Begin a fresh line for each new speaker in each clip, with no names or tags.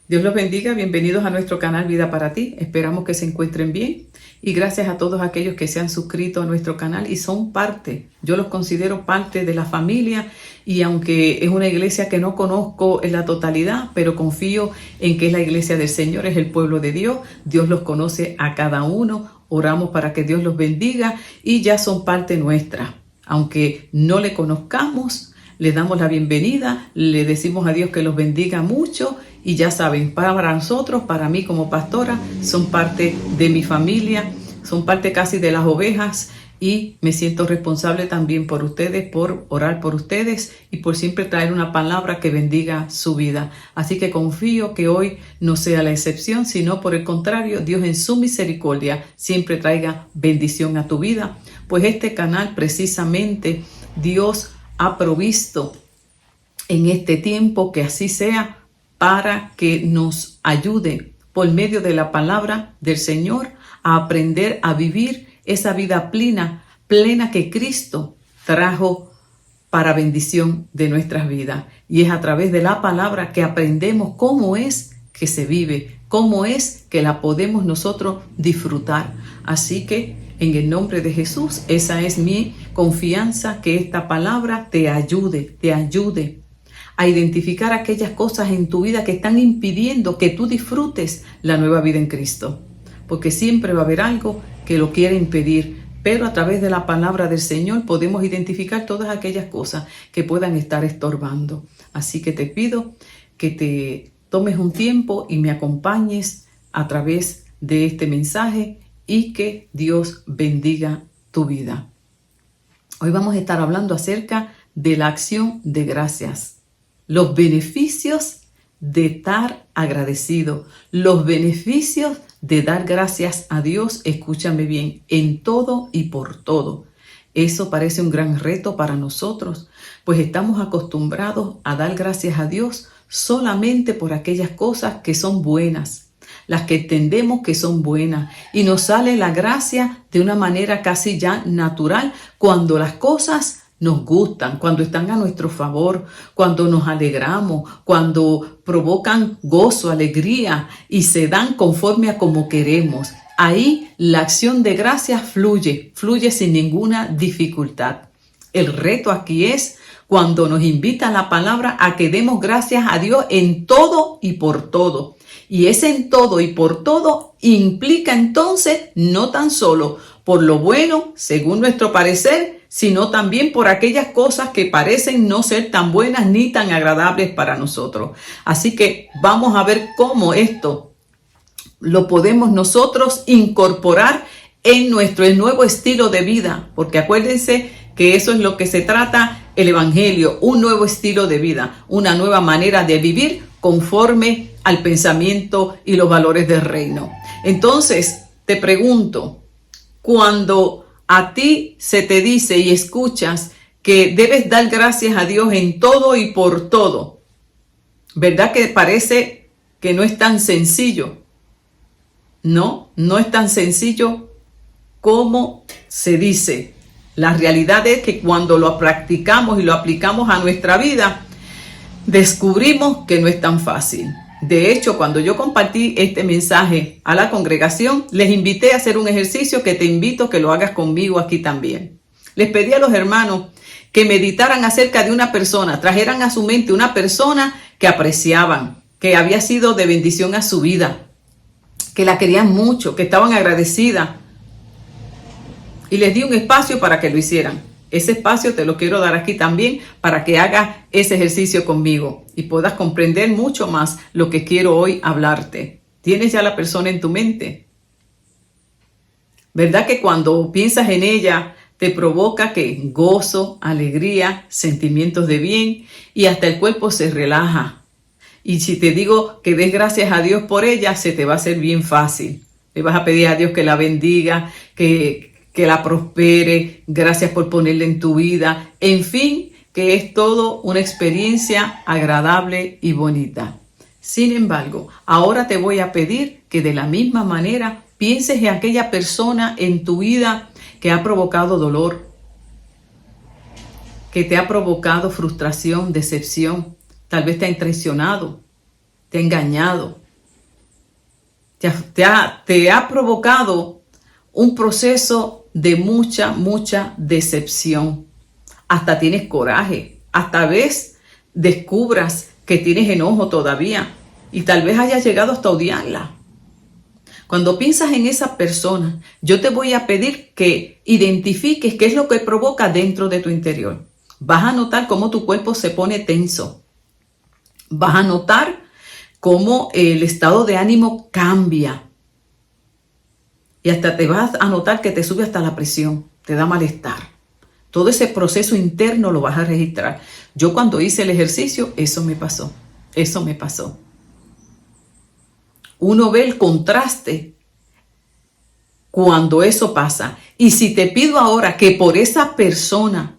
Dios los bendiga, bienvenidos a nuestro canal Vida para Ti. Esperamos que se encuentren bien y gracias a todos aquellos que se han suscrito a nuestro canal y son parte, yo los considero parte de la familia, y aunque es una iglesia que no conozco en la totalidad, pero confío en que es la iglesia del Señor, es el pueblo de Dios. Dios los conoce a cada uno, oramos para que Dios los bendiga y ya son parte nuestra. Aunque no le conozcamos, les damos la bienvenida, le decimos a Dios que los bendiga mucho y ya saben, para nosotros, para mí como pastora, son parte de mi familia, son parte casi de las ovejas y me siento responsable también por ustedes, por orar por ustedes y por siempre traer una palabra que bendiga su vida. Así que confío que hoy no sea la excepción, sino por el contrario, Dios en su misericordia siempre traiga bendición a tu vida. Pues este canal precisamente Dios ha provisto en este tiempo que así sea, para que nos ayude por medio de la palabra del Señor a aprender a vivir esa vida plena que Cristo trajo para bendición de nuestras vidas. Y es a través de la palabra que aprendemos cómo es que se vive, cómo es que la podemos nosotros disfrutar. Así que en el nombre de Jesús, esa es mi confianza, que esta palabra te ayude a identificar aquellas cosas en tu vida que están impidiendo que tú disfrutes la nueva vida en Cristo. Porque siempre va a haber algo que lo quiere impedir, pero a través de la palabra del Señor podemos identificar todas aquellas cosas que puedan estar estorbando. Así que te pido que te tomes un tiempo y me acompañes a través de este mensaje y que Dios bendiga tu vida. Hoy vamos a estar hablando acerca de la acción de gracias. Los beneficios de estar agradecido, los beneficios de dar gracias a Dios, escúchame bien, en todo y por todo. Eso parece un gran reto para nosotros, pues estamos acostumbrados a dar gracias a Dios solamente por aquellas cosas que son buenas, las que entendemos que son buenas, y nos sale la gracia de una manera casi ya natural cuando las cosas nos gustan, cuando están a nuestro favor, cuando nos alegramos, cuando provocan gozo, alegría y se dan conforme a como queremos. Ahí la acción de gracias fluye sin ninguna dificultad. El reto aquí es cuando nos invita la palabra a que demos gracias a Dios en todo y por todo. Y ese en todo y por todo implica entonces no tan solo por lo bueno, según nuestro parecer, sino también por aquellas cosas que parecen no ser tan buenas ni tan agradables para nosotros. Así que vamos a ver cómo esto lo podemos nosotros incorporar en nuestro nuevo estilo de vida, porque acuérdense que eso es lo que se trata el Evangelio, un nuevo estilo de vida, una nueva manera de vivir conforme al pensamiento y los valores del reino. Entonces, te pregunto, cuando a ti se te dice y escuchas que debes dar gracias a Dios en todo y por todo, ¿verdad que parece que no es tan sencillo? No es tan sencillo como se dice. La realidad es que cuando lo practicamos y lo aplicamos a nuestra vida, descubrimos que no es tan fácil. De hecho, cuando yo compartí este mensaje a la congregación, les invité a hacer un ejercicio que te invito a que lo hagas conmigo aquí también. Les pedí a los hermanos que meditaran acerca de una persona, trajeran a su mente una persona que apreciaban, que había sido de bendición a su vida, que la querían mucho, que estaban agradecidas. Y les di un espacio para que lo hicieran. Ese espacio te lo quiero dar aquí también para que hagas ese ejercicio conmigo y puedas comprender mucho más lo que quiero hoy hablarte. ¿Tienes ya la persona en tu mente? ¿Verdad que cuando piensas en ella te provoca que gozo, alegría, sentimientos de bien y hasta el cuerpo se relaja? Y si te digo que des gracias a Dios por ella, se te va a hacer bien fácil. Le vas a pedir a Dios que la bendiga, que la prospere, gracias por ponerla en tu vida, en fin, que es todo una experiencia agradable y bonita. Sin embargo, ahora te voy a pedir que de la misma manera pienses en aquella persona en tu vida que ha provocado dolor, que te ha provocado frustración, decepción, tal vez te ha traicionado, te ha engañado, te ha provocado un proceso de mucha decepción. Hasta tienes coraje, hasta descubras que tienes enojo todavía y tal vez hayas llegado hasta odiarla. Cuando piensas en esa persona, yo te voy a pedir que identifiques qué es lo que provoca dentro de tu interior. Vas a notar cómo tu cuerpo se pone tenso. Vas a notar cómo el estado de ánimo cambia. Y hasta te vas a notar que te sube hasta la presión, te da malestar. Todo ese proceso interno lo vas a registrar. Yo cuando hice el ejercicio, eso me pasó. Uno ve el contraste cuando eso pasa. Y si te pido ahora que por esa persona,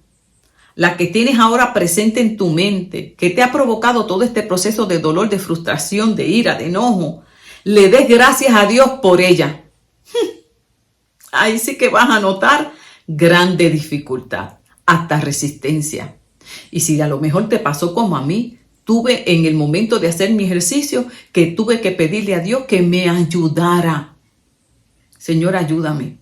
la que tienes ahora presente en tu mente, que te ha provocado todo este proceso de dolor, de frustración, de ira, de enojo, le des gracias a Dios por ella. Ahí sí que vas a notar grande dificultad, hasta resistencia. Y si a lo mejor te pasó como a mí, tuve en el momento de hacer mi ejercicio que tuve que pedirle a Dios que me ayudara. Señor, ayúdame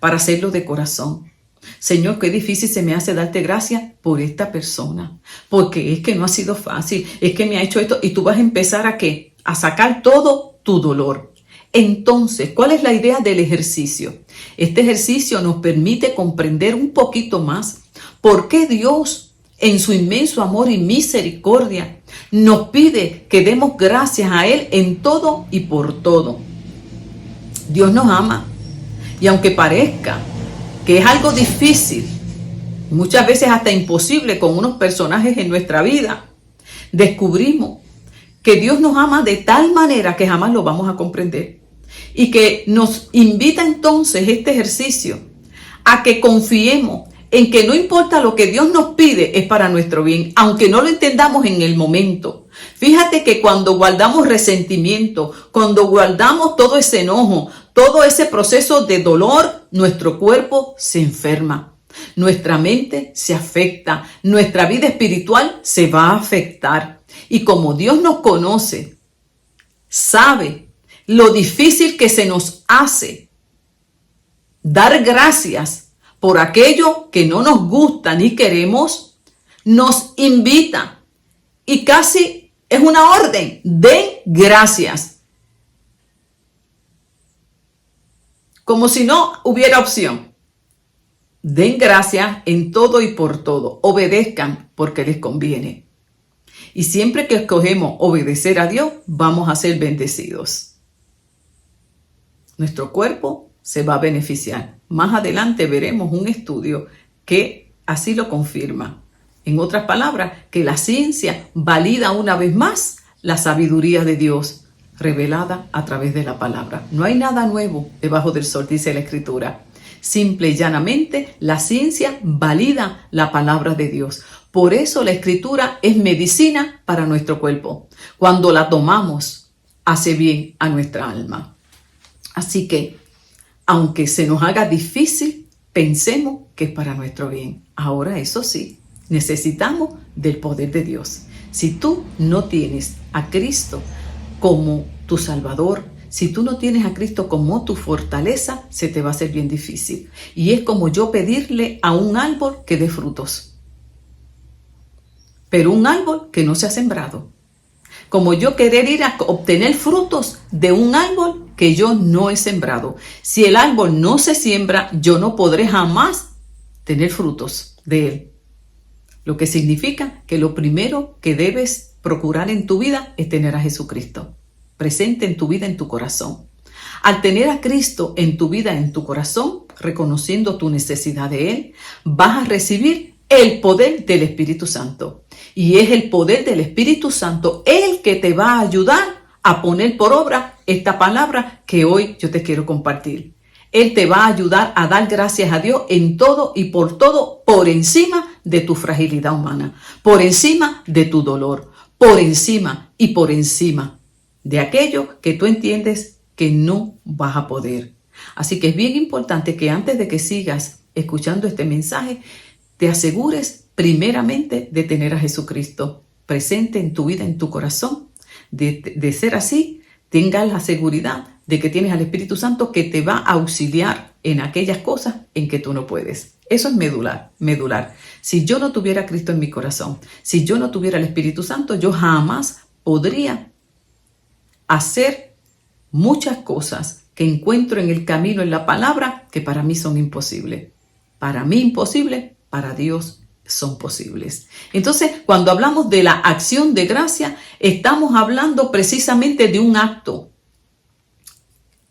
para hacerlo de corazón. Señor, qué difícil se me hace darte gracias por esta persona, porque es que no ha sido fácil, es que me ha hecho esto y tú vas a empezar ¿a qué? A sacar todo tu dolor. Entonces, ¿cuál es la idea del ejercicio? Este ejercicio nos permite comprender un poquito más por qué Dios, en su inmenso amor y misericordia, nos pide que demos gracias a Él en todo y por todo. Dios nos ama y aunque parezca que es algo difícil, muchas veces hasta imposible con unos personajes en nuestra vida, descubrimos que Dios nos ama de tal manera que jamás lo vamos a comprender y que nos invita entonces este ejercicio a que confiemos en que no importa lo que Dios nos pide es para nuestro bien, aunque no lo entendamos en el momento. Fíjate que cuando guardamos resentimiento, cuando guardamos todo ese enojo, todo ese proceso de dolor, nuestro cuerpo se enferma, nuestra mente se afecta, nuestra vida espiritual se va a afectar. Y como Dios nos conoce, sabe lo difícil que se nos hace dar gracias por aquello que no nos gusta ni queremos, nos invita y casi es una orden, den gracias. Como si no hubiera opción. Den gracias en todo y por todo. Obedezcan porque les conviene. Y siempre que escogemos obedecer a Dios, vamos a ser bendecidos. Nuestro cuerpo se va a beneficiar. Más adelante veremos un estudio que así lo confirma. En otras palabras, que la ciencia valida una vez más la sabiduría de Dios revelada a través de la palabra. No hay nada nuevo debajo del sol, dice la Escritura. Simple y llanamente, la ciencia valida la palabra de Dios. Por eso la Escritura es medicina para nuestro cuerpo. Cuando la tomamos, hace bien a nuestra alma. Así que, aunque se nos haga difícil, pensemos que es para nuestro bien. Ahora, eso sí, necesitamos del poder de Dios. Si tú no tienes a Cristo como tu Salvador, si tú no tienes a Cristo como tu fortaleza, se te va a hacer bien difícil. Y es como yo pedirle a un árbol que dé frutos. Pero un árbol que no se ha sembrado. Como yo querer ir a obtener frutos de un árbol que yo no he sembrado. Si el árbol no se siembra, yo no podré jamás tener frutos de él. Lo que significa que lo primero que debes procurar en tu vida es tener a Jesucristo presente en tu vida, en tu corazón. Al tener a Cristo en tu vida, en tu corazón, reconociendo tu necesidad de Él, vas a recibir el poder del Espíritu Santo. Y es el poder del Espíritu Santo el que te va a ayudar a poner por obra esta palabra que hoy yo te quiero compartir. Él te va a ayudar a dar gracias a Dios en todo y por todo, por encima de tu fragilidad humana, por encima de tu dolor, por encima y por encima de aquello que tú entiendes que no vas a poder. Así que es bien importante que antes de que sigas escuchando este mensaje, te asegures primeramente de tener a Jesucristo presente en tu vida, en tu corazón, De ser así, tengas la seguridad de que tienes al Espíritu Santo que te va a auxiliar en aquellas cosas en que tú no puedes. Eso es medular. Si yo no tuviera a Cristo en mi corazón, si yo no tuviera el Espíritu Santo, yo jamás podría hacer muchas cosas que encuentro en el camino, en la palabra, que para mí son imposibles. Para mí imposibles, para Dios son posibles. Entonces, cuando hablamos de la acción de gracia, estamos hablando precisamente de un acto.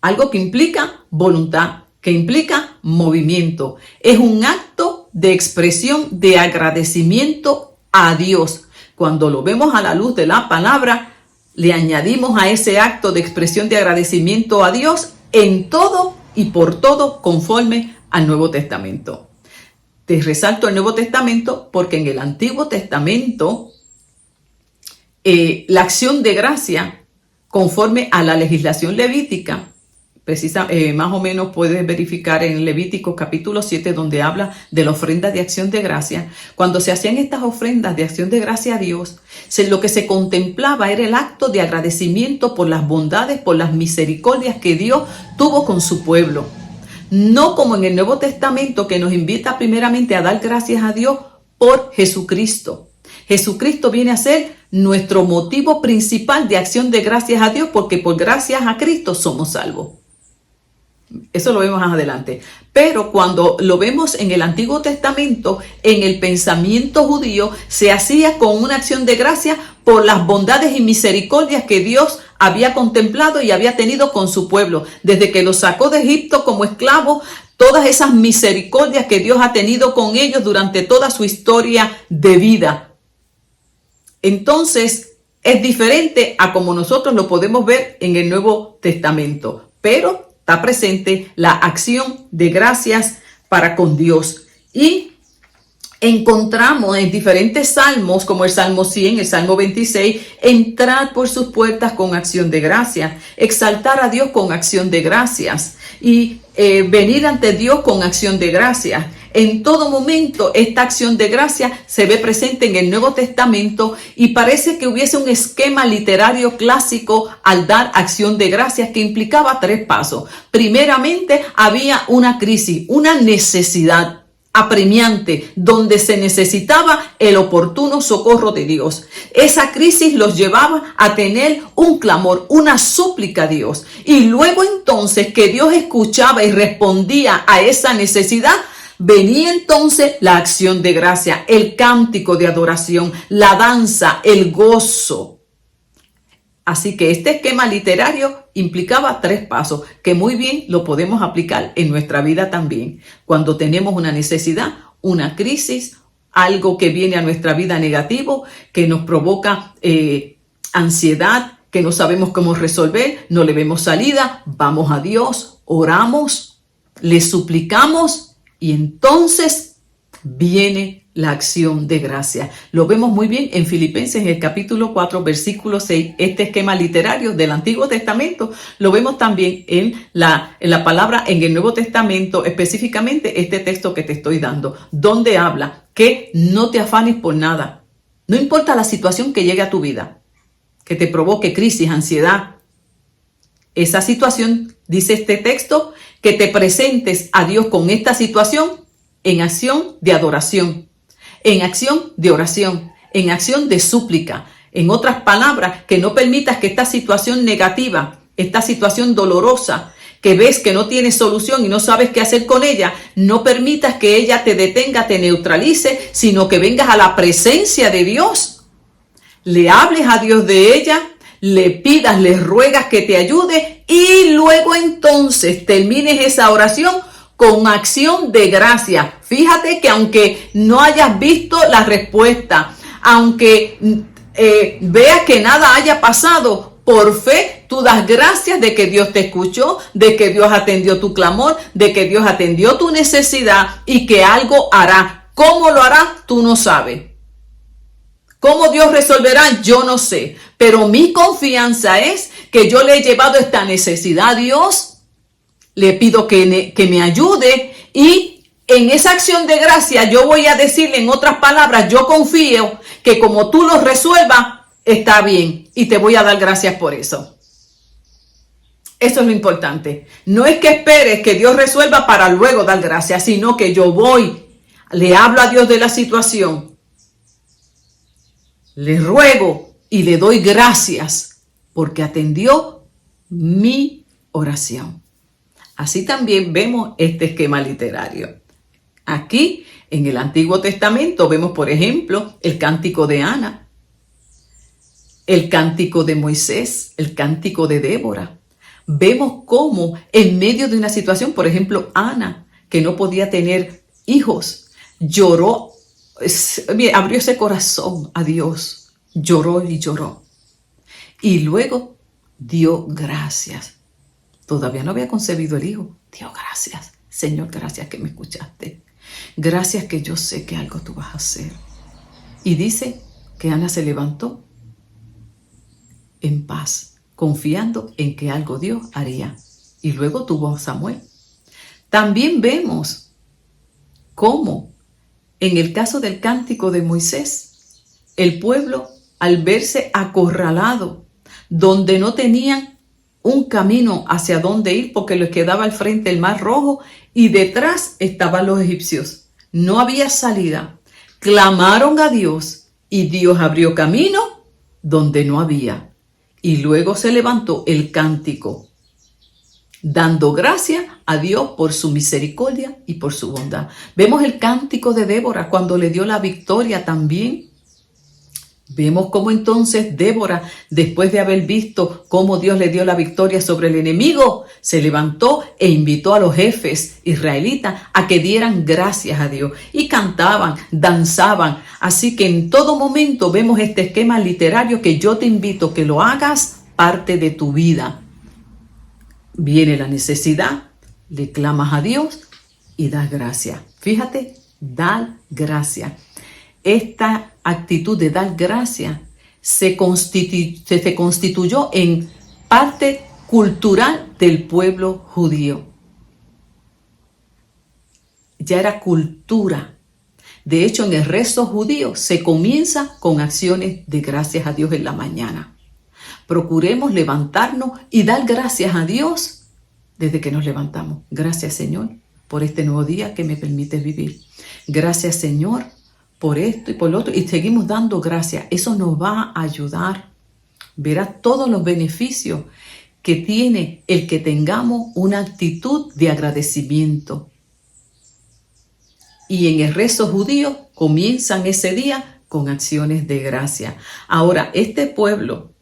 Algo que implica voluntad, que implica movimiento. Es un acto de expresión de agradecimiento a Dios. Cuando lo vemos a la luz de la palabra, le añadimos a ese acto de expresión de agradecimiento a Dios en todo y por todo conforme al Nuevo Testamento. Te resalto el Nuevo Testamento porque en el Antiguo Testamento la acción de gracia conforme a la legislación levítica, más o menos puedes verificar en Levítico capítulo 7 donde habla de la ofrenda de acción de gracia. Cuando se hacían estas ofrendas de acción de gracia a Dios, lo que se contemplaba era el acto de agradecimiento por las bondades, por las misericordias que Dios tuvo con su pueblo. No como en el Nuevo Testamento que nos invita primeramente a dar gracias a Dios por Jesucristo. Jesucristo viene a ser nuestro motivo principal de acción de gracias a Dios porque por gracias a Cristo somos salvos. Eso lo vemos más adelante. Pero cuando lo vemos en el Antiguo Testamento, en el pensamiento judío, se hacía con una acción de gracia por las bondades y misericordias que Dios había contemplado y había tenido con su pueblo. Desde que los sacó de Egipto como esclavos, todas esas misericordias que Dios ha tenido con ellos durante toda su historia de vida. Entonces, es diferente a como nosotros lo podemos ver en el Nuevo Testamento. Pero está presente la acción de gracias para con Dios. Y encontramos en diferentes salmos, como el Salmo 100, el Salmo 26, entrar por sus puertas con acción de gracias, exaltar a Dios con acción de gracias y venir ante Dios con acción de gracias. En todo momento esta acción de gracia se ve presente en el Nuevo Testamento y parece que hubiese un esquema literario clásico al dar acción de gracias que implicaba 3 pasos. Primeramente había una crisis, una necesidad apremiante donde se necesitaba el oportuno socorro de Dios. Esa crisis los llevaba a tener un clamor, una súplica a Dios. Y luego entonces que Dios escuchaba y respondía a esa necesidad, venía entonces la acción de gracia, el cántico de adoración, la danza, el gozo. Así que este esquema literario implicaba 3 pasos que muy bien lo podemos aplicar en nuestra vida también. Cuando tenemos una necesidad, una crisis, algo que viene a nuestra vida negativo, que nos provoca ansiedad, que no sabemos cómo resolver, no le vemos salida, vamos a Dios, oramos, le suplicamos y entonces viene la acción de gracia. Lo vemos muy bien en Filipenses, en el capítulo 4, versículo 6. Este esquema literario del Antiguo Testamento lo vemos también en la palabra en el Nuevo Testamento, específicamente este texto que te estoy dando, donde habla que no te afanes por nada. No importa la situación que llegue a tu vida, que te provoque crisis, ansiedad. Esa situación, dice este texto, que te presentes a Dios con esta situación en acción de adoración, en acción de oración, en acción de súplica. En otras palabras, que no permitas que esta situación negativa, esta situación dolorosa, que ves que no tiene solución y no sabes qué hacer con ella, no permitas que ella te detenga, te neutralice, sino que vengas a la presencia de Dios, le hables a Dios de ella, le pidas, le ruegas que te ayude y luego entonces termines esa oración con acción de gracia. Fíjate que aunque no hayas visto la respuesta, aunque veas que nada haya pasado, por fe tú das gracias de que Dios te escuchó, de que Dios atendió tu clamor, de que Dios atendió tu necesidad y que algo hará. ¿Cómo lo hará? Tú no sabes. ¿Cómo Dios resolverá? Yo no sé. Pero mi confianza es que yo le he llevado esta necesidad a Dios. Le pido que me ayude y en esa acción de gracia yo voy a decirle, en otras palabras, yo confío que como tú lo resuelvas, está bien y te voy a dar gracias por eso. Eso es lo importante. No es que esperes que Dios resuelva para luego dar gracias, sino que yo voy, le hablo a Dios de la situación, le ruego y le doy gracias porque atendió mi oración. Así también vemos este esquema literario. Aquí, en el Antiguo Testamento, vemos, por ejemplo, el cántico de Ana, el cántico de Moisés, el cántico de Débora. Vemos cómo en medio de una situación, por ejemplo, Ana, que no podía tener hijos, lloró, abrió ese corazón a Dios, lloró y lloró. Y luego dio gracias. Todavía no había concebido el hijo. Dio gracias. Señor, gracias que me escuchaste. Gracias que yo sé que algo tú vas a hacer. Y dice que Ana se levantó en paz, confiando en que algo Dios haría. Y luego tuvo a Samuel. También vemos cómo, en el caso del cántico de Moisés, el pueblo, al verse acorralado, donde no tenían un camino hacia dónde ir, porque les quedaba al frente el Mar Rojo y detrás estaban los egipcios. No había salida. Clamaron a Dios y Dios abrió camino donde no había. Y luego se levantó el cántico, dando gracias a Dios por su misericordia y por su bondad. Vemos el cántico de Débora cuando le dio la victoria también. Vemos cómo entonces Débora, después de haber visto cómo Dios le dio la victoria sobre el enemigo, se levantó e invitó a los jefes israelitas a que dieran gracias a Dios. Y cantaban, danzaban. Así que en todo momento vemos este esquema literario que yo te invito que lo hagas parte de tu vida. Viene la necesidad, le clamas a Dios y das gracias. Fíjate, dar gracias. Esta actitud de dar gracias se constituyó en parte cultural del pueblo judío. Ya era cultura. De hecho, en el rezo judío se comienza con acciones de gracias a Dios en la mañana. Procuremos levantarnos y dar gracias a Dios desde que nos levantamos. Gracias, Señor, por este nuevo día que me permites vivir. Gracias, Señor, por esto y por lo otro, y seguimos dando gracias. Eso nos va a ayudar. Verás todos los beneficios que tiene el que tengamos una actitud de agradecimiento. Y en el rezo judío comienzan ese día con acciones de gracia. Ahora, este pueblo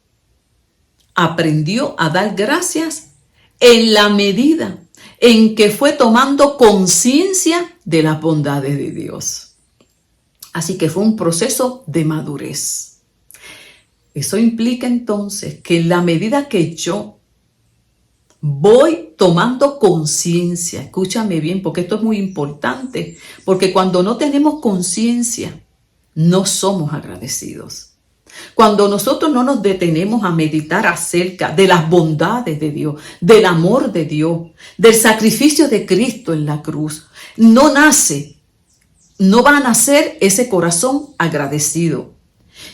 aprendió a dar gracias en la medida en que fue tomando conciencia de las bondades de Dios. Así que fue un proceso de madurez. Eso implica entonces que en la medida que yo voy tomando conciencia, escúchame bien, porque esto es muy importante, porque cuando no tenemos conciencia, no somos agradecidos. Cuando nosotros no nos detenemos a meditar acerca de las bondades de Dios, del amor de Dios, del sacrificio de Cristo en la cruz, no va a nacer ese corazón agradecido.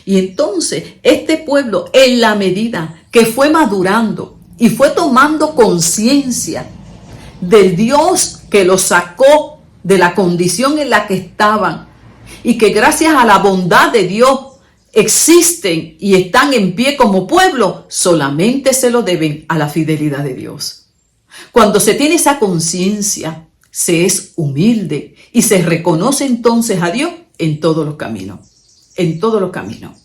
Y entonces este pueblo, en la medida que fue madurando y fue tomando conciencia del Dios que los sacó de la condición en la que estaban y que gracias a la bondad de Dios existen y están en pie como pueblo, solamente se lo deben a la fidelidad de Dios. Cuando se tiene esa conciencia, se es humilde y se reconoce entonces a Dios en todos los caminos. En todos los caminos.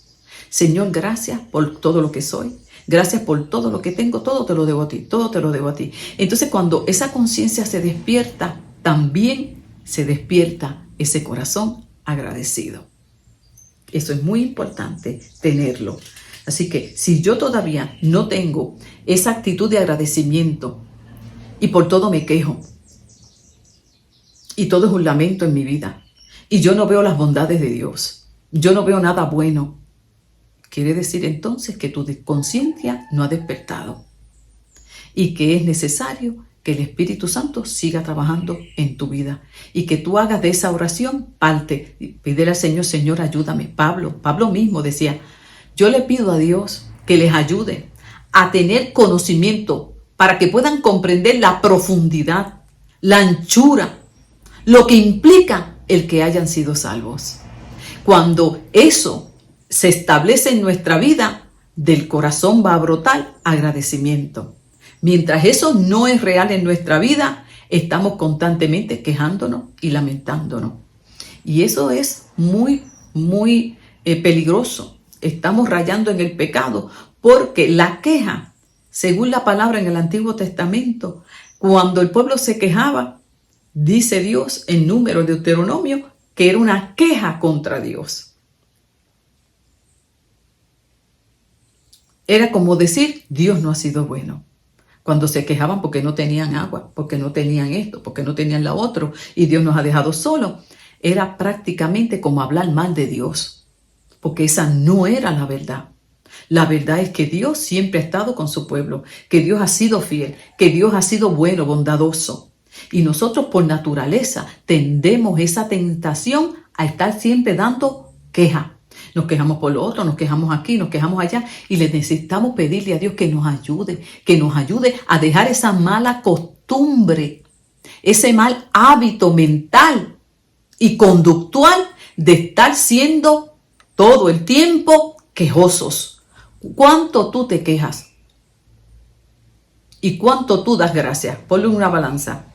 Señor, gracias por todo lo que soy. Gracias por todo lo que tengo. Todo te lo debo a ti. Todo te lo debo a ti. Entonces, cuando esa conciencia se despierta, también se despierta ese corazón agradecido. Eso es muy importante tenerlo. Así que si yo todavía no tengo esa actitud de agradecimiento y por todo me quejo, y todo es un lamento en mi vida, y yo no veo las bondades de Dios, yo no veo nada bueno, quiere decir entonces que tu conciencia no ha despertado y que es necesario que el Espíritu Santo siga trabajando en tu vida y que tú hagas de esa oración parte. Pídele al Señor, Señor, ayúdame. Pablo mismo decía, Yo le pido a Dios que les ayude a tener conocimiento para que puedan comprender la profundidad, la anchura, lo que implica el que hayan sido salvos. Cuando eso se establece en nuestra vida, del corazón va a brotar agradecimiento. Mientras eso no es real en nuestra vida, estamos constantemente quejándonos y lamentándonos. Y eso es muy peligroso. Estamos rayando en el pecado porque la queja, según la palabra en el Antiguo Testamento, cuando el pueblo se quejaba, dice Dios en Números, Deuteronomio, que era una queja contra Dios. Era como decir, Dios no ha sido bueno. Cuando se quejaban porque no tenían agua, porque no tenían esto, porque no tenían lo otro, y Dios nos ha dejado solos, era prácticamente como hablar mal de Dios, porque esa no era la verdad. La verdad es que Dios siempre ha estado con su pueblo, que Dios ha sido fiel, que Dios ha sido bueno, bondadoso. Y nosotros por naturaleza tendemos esa tentación a estar siempre dando queja. Nos quejamos por lo otro, nos quejamos aquí, nos quejamos allá y le necesitamos pedirle a Dios que nos ayude a dejar esa mala costumbre, ese mal hábito mental y conductual de estar siendo todo el tiempo quejosos. ¿Cuánto tú te quejas? ¿Y cuánto tú das gracias? Ponle una balanza.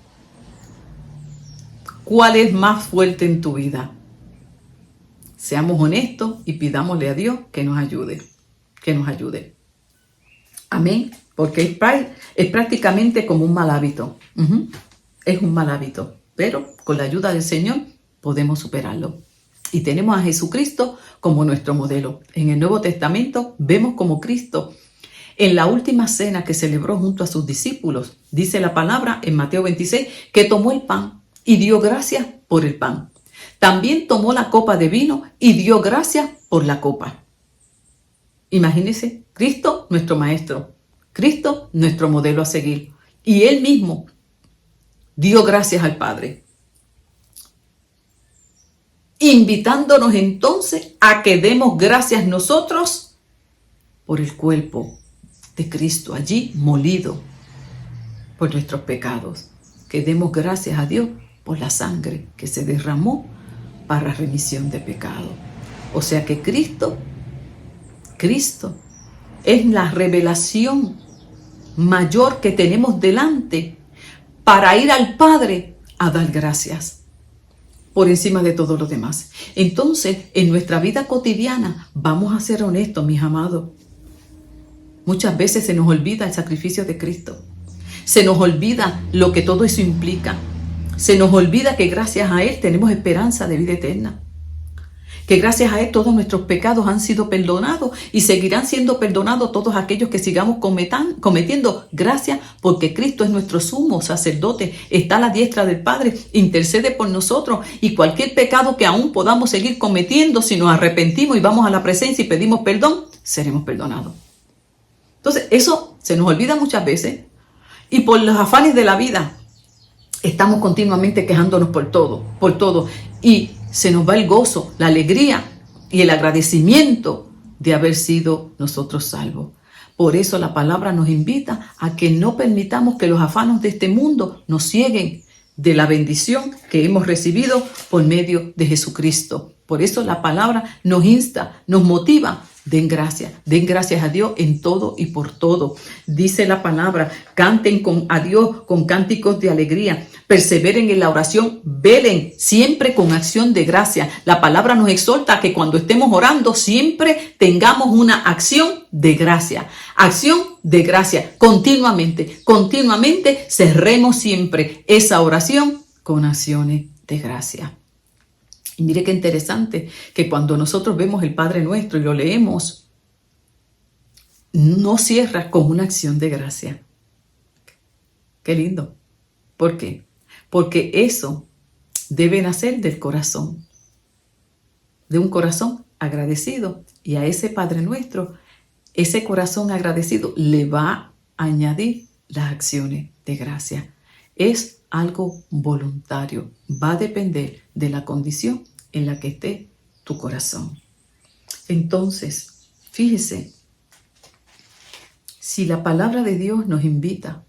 ¿Cuál es más fuerte en tu vida? Seamos honestos y pidámosle a Dios que nos ayude, Amén, porque es prácticamente como un mal hábito. Es un mal hábito, pero con la ayuda del Señor podemos superarlo. Y tenemos a Jesucristo como nuestro modelo. En el Nuevo Testamento vemos como Cristo, en la última cena que celebró junto a sus discípulos, dice la palabra en Mateo 26, que tomó el pan y dio gracias por el pan. También tomó la copa de vino y dio gracias por la copa. Imagínense, Cristo nuestro maestro, Cristo nuestro modelo a seguir. Y Él mismo dio gracias al Padre, invitándonos entonces a que demos gracias nosotros por el cuerpo de Cristo allí molido por nuestros pecados. Que demos gracias a Dios por la sangre que se derramó para remisión de pecado. O sea que Cristo es la revelación mayor que tenemos delante para ir al Padre a dar gracias por encima de todo lo demás. Entonces, en nuestra vida cotidiana, vamos a ser honestos, mis amados. Muchas veces se nos olvida el sacrificio de Cristo. Se nos olvida lo que todo eso implica. Se nos olvida que gracias a Él tenemos esperanza de vida eterna. Que gracias a Él todos nuestros pecados han sido perdonados y seguirán siendo perdonados todos aquellos que sigamos cometiendo. Gracias porque Cristo es nuestro sumo sacerdote, está a la diestra del Padre, intercede por nosotros y cualquier pecado que aún podamos seguir cometiendo, si nos arrepentimos y vamos a la presencia y pedimos perdón, seremos perdonados. Entonces eso se nos olvida muchas veces y por los afanes de la vida estamos continuamente quejándonos por todo y se nos va el gozo, la alegría y el agradecimiento de haber sido nosotros salvos. Por eso la palabra nos invita a que no permitamos que los afanes de este mundo nos cieguen de la bendición que hemos recibido por medio de Jesucristo. Por eso la palabra nos insta, nos motiva. Den gracias a Dios en todo y por todo. Dice la palabra, canten a Dios con cánticos de alegría, perseveren en la oración, velen siempre con acción de gracia. La palabra nos exhorta a que cuando estemos orando siempre tengamos una acción de gracia. Acción de gracia, continuamente cerremos siempre esa oración con acciones de gracia. Y mire qué interesante que cuando nosotros vemos el Padre Nuestro y lo leemos, no cierra con una acción de gracia. Qué lindo. ¿Por qué? Porque eso debe nacer del corazón, de un corazón agradecido. Y a ese Padre Nuestro, ese corazón agradecido le va a añadir las acciones de gracia. Es algo voluntario, va a depender de la condición en la que esté tu corazón. Entonces, Fíjese, si la palabra de Dios nos invita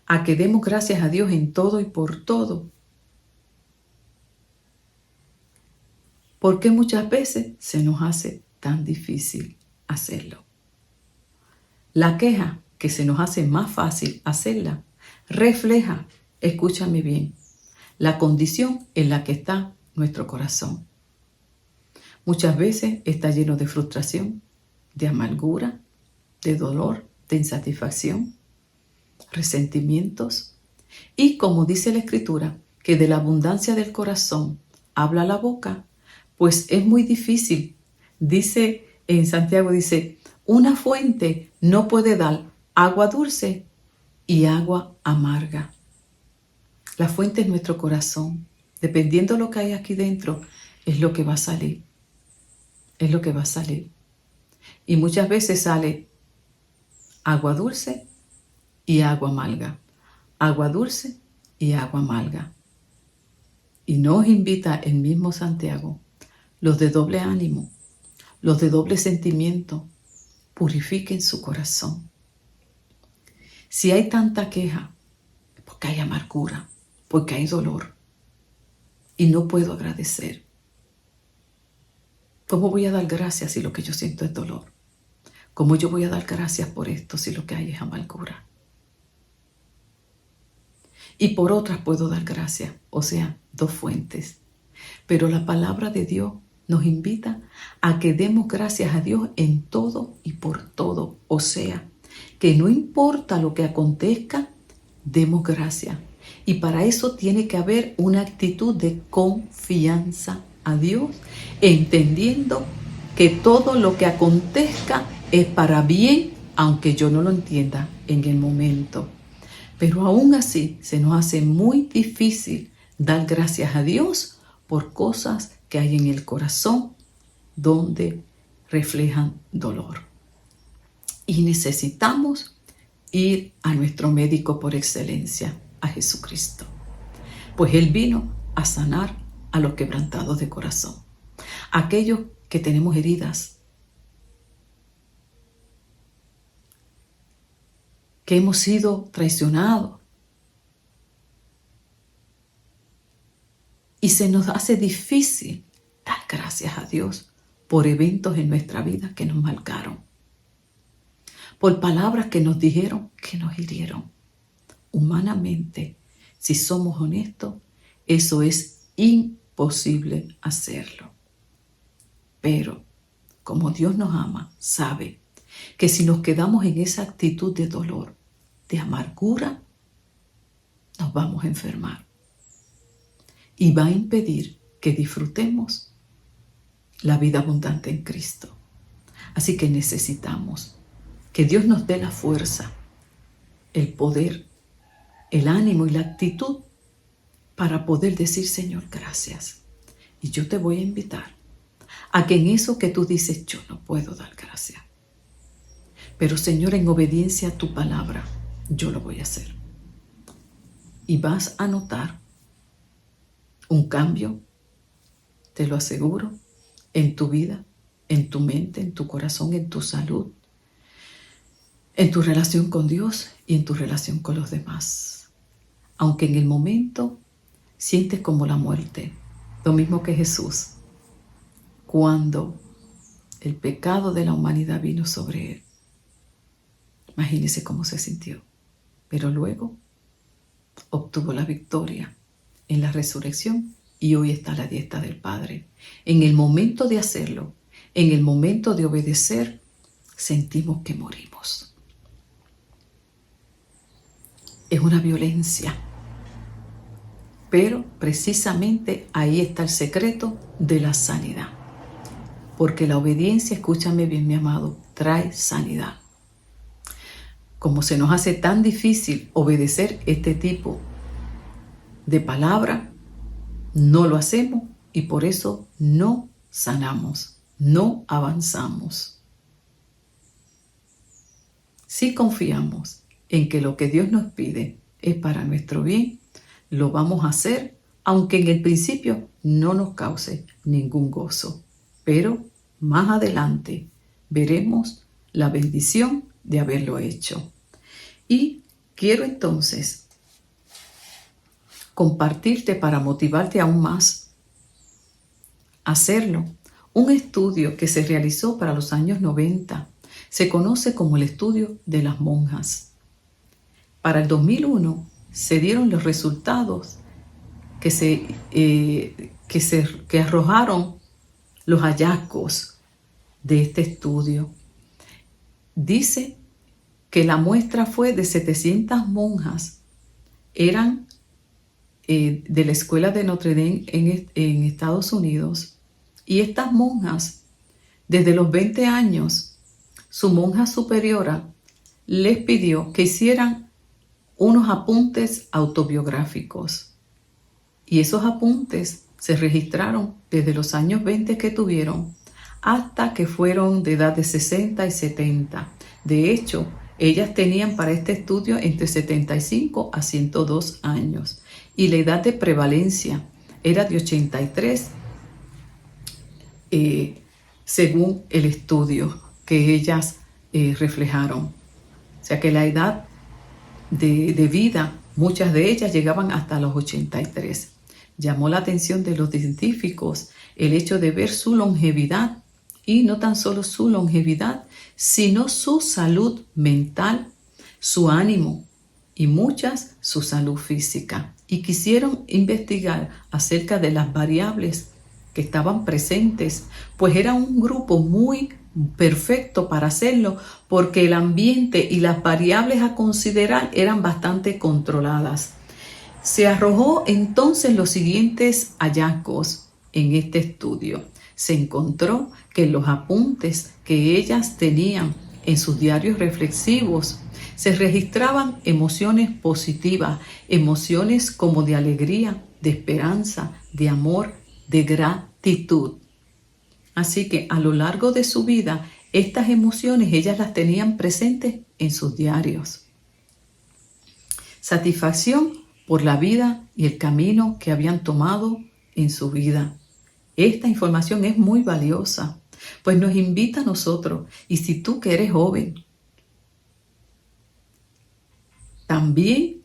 a que demos gracias a Dios en todo y por todo, ¿por qué muchas veces se nos hace tan difícil hacerlo? La queja, que se nos hace más fácil hacerla, refleja, escúchame bien, la condición en la que está nuestro corazón. Muchas veces está lleno de frustración, de amargura, de dolor, de insatisfacción, resentimientos. Y como dice la Escritura, que de la abundancia del corazón habla la boca, pues es muy difícil. Dice en Santiago, dice, una fuente no puede dar agua dulce y agua amarga. La fuente es nuestro corazón. Dependiendo de lo que hay aquí dentro, es lo que va a salir. Es lo que va a salir. Y muchas veces sale agua dulce y agua amarga. Agua dulce y agua amarga. Y nos invita el mismo Santiago, los de doble ánimo, los de doble sentimiento, purifiquen su corazón. Si hay tanta queja, porque hay amargura, porque hay dolor, y no puedo agradecer. ¿Cómo voy a dar gracias si lo que yo siento es dolor? ¿Cómo yo voy a dar gracias por esto si lo que hay es amargura? Y por otras puedo dar gracias, o sea, dos fuentes. Pero la palabra de Dios nos invita a que demos gracias a Dios en todo y por todo. O sea, que no importa lo que acontezca, demos gracias. Y para eso tiene que haber una actitud de confianza a Dios, entendiendo que todo lo que acontezca es para bien, aunque yo no lo entienda en el momento. Pero aún así se nos hace muy difícil dar gracias a Dios por cosas que hay en el corazón donde reflejan dolor. Y necesitamos ir a nuestro médico por excelencia, a Jesucristo. Pues Él vino a sanar a los quebrantados de corazón. Aquellos que tenemos heridas, que hemos sido traicionados. Y se nos hace difícil dar gracias a Dios por eventos en nuestra vida que nos marcaron, por palabras que nos dijeron, que nos hirieron. Humanamente, si somos honestos, eso es imposible hacerlo. Pero como Dios nos ama, sabe que si nos quedamos en esa actitud de dolor, de amargura, nos vamos a enfermar. Y va a impedir que disfrutemos la vida abundante en Cristo. Así que necesitamos que Dios nos dé la fuerza, el poder, el ánimo y la actitud para poder decir, Señor, gracias. Y yo te voy a invitar a que en eso que tú dices, yo no puedo dar gracias. Pero Señor, en obediencia a tu palabra, yo lo voy a hacer. Y vas a notar un cambio, te lo aseguro, en tu vida, en tu mente, en tu corazón, en tu salud, en tu relación con Dios y en tu relación con los demás. Aunque en el momento sientes como la muerte, lo mismo que Jesús, cuando el pecado de la humanidad vino sobre él. Imagínese cómo se sintió. Pero luego obtuvo la victoria en la resurrección y hoy está a la diestra del Padre. En el momento de hacerlo, en el momento de obedecer, sentimos que morimos. Es una violencia. Pero precisamente ahí está el secreto de la sanidad. Porque la obediencia, escúchame bien, mi amado, trae sanidad. Como se nos hace tan difícil obedecer este tipo de palabra, no lo hacemos y por eso no sanamos, no avanzamos. Si confiamos en que lo que Dios nos pide es para nuestro bien, lo vamos a hacer, aunque en el principio no nos cause ningún gozo. Pero más adelante veremos la bendición de haberlo hecho. Y quiero entonces compartirte para motivarte aún más a hacerlo. Un estudio que se realizó para los años 90 se conoce como el estudio de las monjas. Para el 2001 se dieron los resultados que arrojaron los hallazgos de este estudio. Dice que la muestra fue de 700 monjas, eran de la escuela de Notre Dame en Estados Unidos, y estas monjas, desde los 20 años, su monja superiora les pidió que hicieran unos apuntes autobiográficos. Y esos apuntes se registraron desde los años 20 que tuvieron hasta que fueron de edad de 60 y 70. De hecho, ellas tenían para este estudio entre 75 a 102 años y la edad de prevalencia era de 83 según el estudio que ellas reflejaron. O sea que la edad de vida, muchas de ellas llegaban hasta los 83. Llamó la atención de los científicos el hecho de ver su longevidad, y no tan solo su longevidad, sino su salud mental, su ánimo y muchas su salud física. Y quisieron investigar acerca de las variables que estaban presentes, pues era un grupo muy perfecto para hacerlo, porque el ambiente y las variables a considerar eran bastante controladas. Se arrojó entonces los siguientes hallazgos en este estudio. Se encontró que en los apuntes que ellas tenían en sus diarios reflexivos se registraban emociones positivas, emociones como de alegría, de esperanza, de amor, de gratitud. Así que a lo largo de su vida, estas emociones ellas las tenían presentes en sus diarios. Satisfacción por la vida y el camino que habían tomado en su vida. Esta información es muy valiosa, pues nos invita a nosotros, y si tú que eres joven, también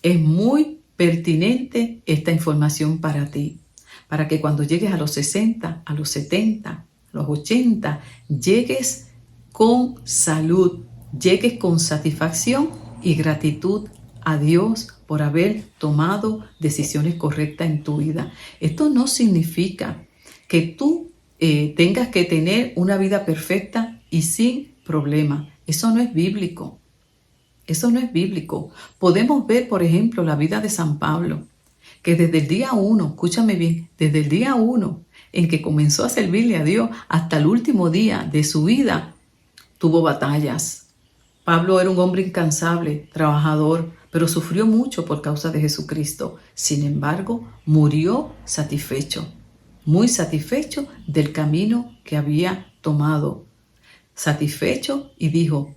es muy pertinente esta información para ti, para que cuando llegues a los 60, a los 70, a los 80, llegues con salud, llegues con satisfacción y gratitud a Dios por haber tomado decisiones correctas en tu vida. Esto no significa que tú tengas que tener una vida perfecta y sin problema. Eso no es bíblico. Eso no es bíblico. Podemos ver, por ejemplo, la vida de San Pablo, que desde el día 1, escúchame bien, desde el día 1 en que comenzó a servirle a Dios hasta el último día de su vida, tuvo batallas. Pablo era un hombre incansable, trabajador, pero sufrió mucho por causa de Jesucristo. Sin embargo, murió satisfecho, muy satisfecho del camino que había tomado. Satisfecho, y dijo: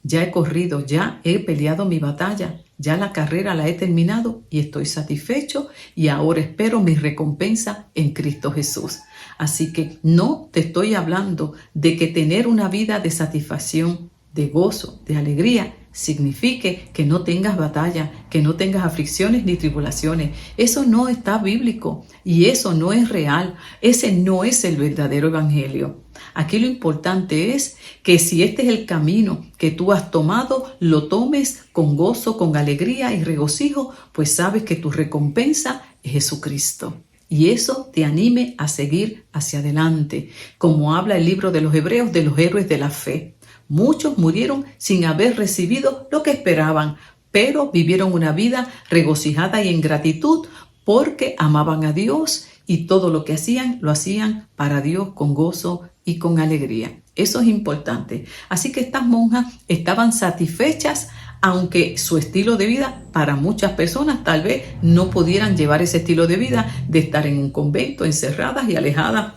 ya he corrido, ya he peleado mi batalla, ya la carrera la he terminado y estoy satisfecho, y ahora espero mi recompensa en Cristo Jesús. Así que no te estoy hablando de que tener una vida de satisfacción, de gozo, de alegría, signifique que no tengas batalla, que no tengas aflicciones ni tribulaciones. Eso no está bíblico y eso no es real. Ese no es el verdadero evangelio. Aquí lo importante es que si este es el camino que tú has tomado, lo tomes con gozo, con alegría y regocijo, pues sabes que tu recompensa es Jesucristo. Y eso te anime a seguir hacia adelante, como habla el libro de los Hebreos de los héroes de la fe. Muchos murieron sin haber recibido lo que esperaban, pero vivieron una vida regocijada y en gratitud porque amaban a Dios y todo lo que hacían, lo hacían para Dios con gozo y con alegría. Eso es importante. Así que estas monjas estaban satisfechas, aunque su estilo de vida, para muchas personas tal vez no pudieran llevar ese estilo de vida de estar en un convento, encerradas y alejadas,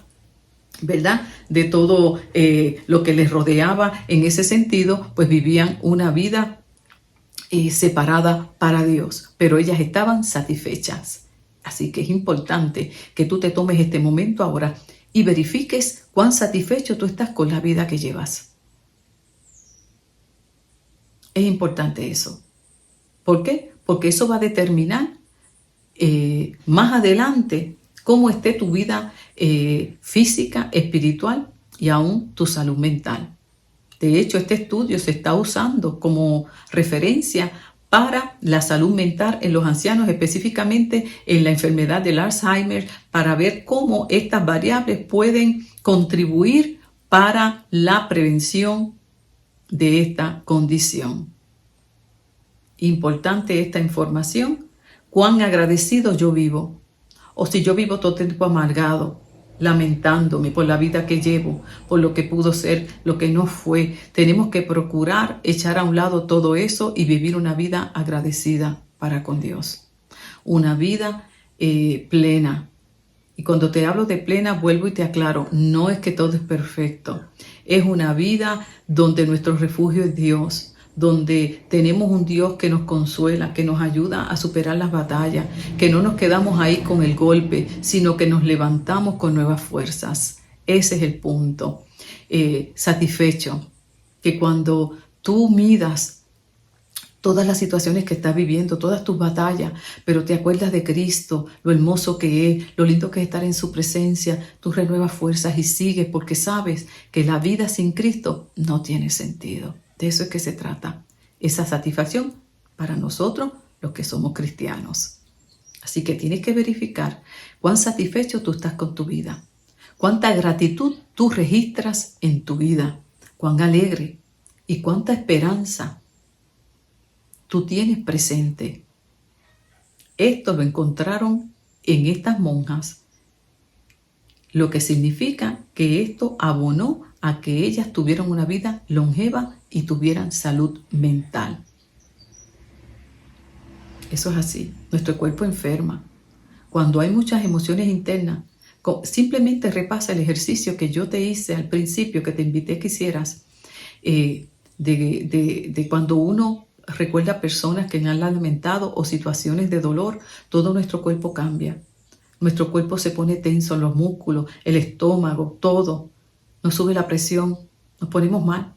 ¿verdad?, de todo lo que les rodeaba. En ese sentido, pues vivían una vida separada para Dios, pero ellas estaban satisfechas. Así que es importante que tú te tomes este momento ahora y verifiques cuán satisfecho tú estás con la vida que llevas. Es importante eso. ¿Por qué? Porque eso va a determinar más adelante cómo esté tu vida física, espiritual y aún tu salud mental. De hecho, este estudio se está usando como referencia para la salud mental en los ancianos, específicamente en la enfermedad del Alzheimer, para ver cómo estas variables pueden contribuir para la prevención de esta condición. Importante esta información. Cuán agradecido yo vivo, o si yo vivo todo el tiempo amargado, lamentándome por la vida que llevo, por lo que pudo ser, lo que no fue. Tenemos que procurar echar a un lado todo eso y vivir una vida agradecida para con Dios. Una vida plena. Y cuando te hablo de plena, vuelvo y te aclaro, no es que todo es perfecto. Es una vida donde nuestro refugio es Dios, donde tenemos un Dios que nos consuela, que nos ayuda a superar las batallas, que no nos quedamos ahí con el golpe, sino que nos levantamos con nuevas fuerzas. Ese es el punto. Satisfecho, que cuando tú midas todas las situaciones que estás viviendo, todas tus batallas, pero te acuerdas de Cristo, lo hermoso que es, lo lindo que es estar en su presencia, tú renuevas fuerzas y sigues porque sabes que la vida sin Cristo no tiene sentido. De eso es que se trata, esa satisfacción para nosotros los que somos cristianos. Así que tienes que verificar cuán satisfecho tú estás con tu vida, cuánta gratitud tú registras en tu vida, cuán alegre y cuánta esperanza tú tienes presente. Esto lo encontraron en estas monjas, lo que significa que esto abonó a que ellas tuvieran una vida longeva y tuvieran salud mental. Eso es así. Nuestro cuerpo enferma. Cuando hay muchas emociones internas, simplemente repasa el ejercicio que yo te hice al principio, que te invité que hicieras, de cuando uno recuerda personas que han lamentado o situaciones de dolor, todo nuestro cuerpo cambia. Nuestro cuerpo se pone tenso, los músculos, el estómago, todo. Nos sube la presión, nos ponemos mal.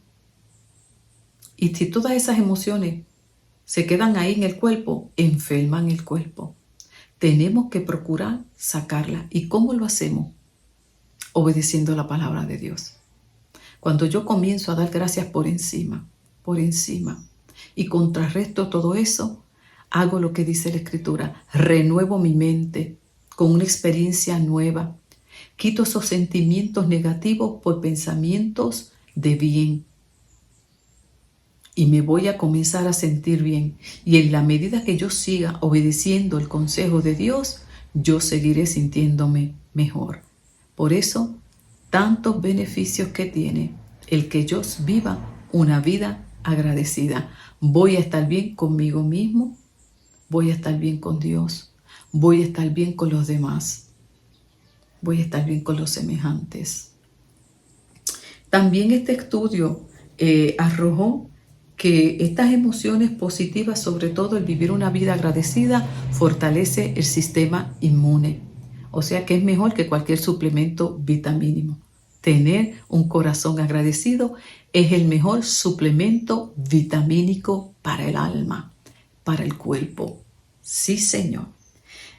Y si todas esas emociones se quedan ahí en el cuerpo, enferman el cuerpo. Tenemos que procurar sacarlas. ¿Y cómo lo hacemos? Obedeciendo la palabra de Dios. Cuando yo comienzo a dar gracias por encima, y contrarresto todo eso, hago lo que dice la Escritura, renuevo mi mente con una experiencia nueva, quito esos sentimientos negativos por pensamientos de bien y me voy a comenzar a sentir bien. Y en la medida que yo siga obedeciendo el consejo de Dios, yo seguiré sintiéndome mejor. Por eso, tantos beneficios que tiene el que yo viva una vida agradecida. Voy a estar bien conmigo mismo, voy a estar bien con Dios, voy a estar bien con los demás, voy a estar bien con los semejantes. También este estudio arrojó que estas emociones positivas, sobre todo el vivir una vida agradecida, fortalece el sistema inmune. O sea que es mejor que cualquier suplemento vitamínico. Tener un corazón agradecido es el mejor suplemento vitamínico para el alma, para el cuerpo. Sí, Señor.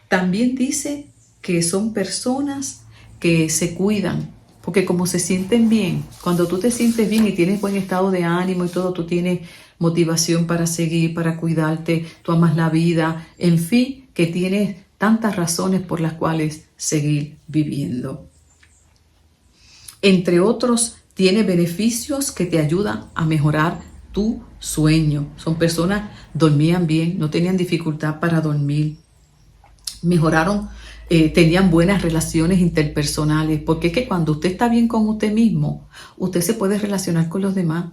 También dice que son personas que se cuidan, porque como se sienten bien, cuando tú te sientes bien y tienes buen estado de ánimo y todo, tú tienes motivación para seguir, para cuidarte, tú amas la vida, en fin, que tienes tantas razones por las cuales seguir viviendo. Entre otros, tiene beneficios que te ayudan a mejorar tu sueño. Son personas que dormían bien, no tenían dificultad para dormir, mejoraron, tenían buenas relaciones interpersonales, porque es que cuando usted está bien con usted mismo, usted se puede relacionar con los demás.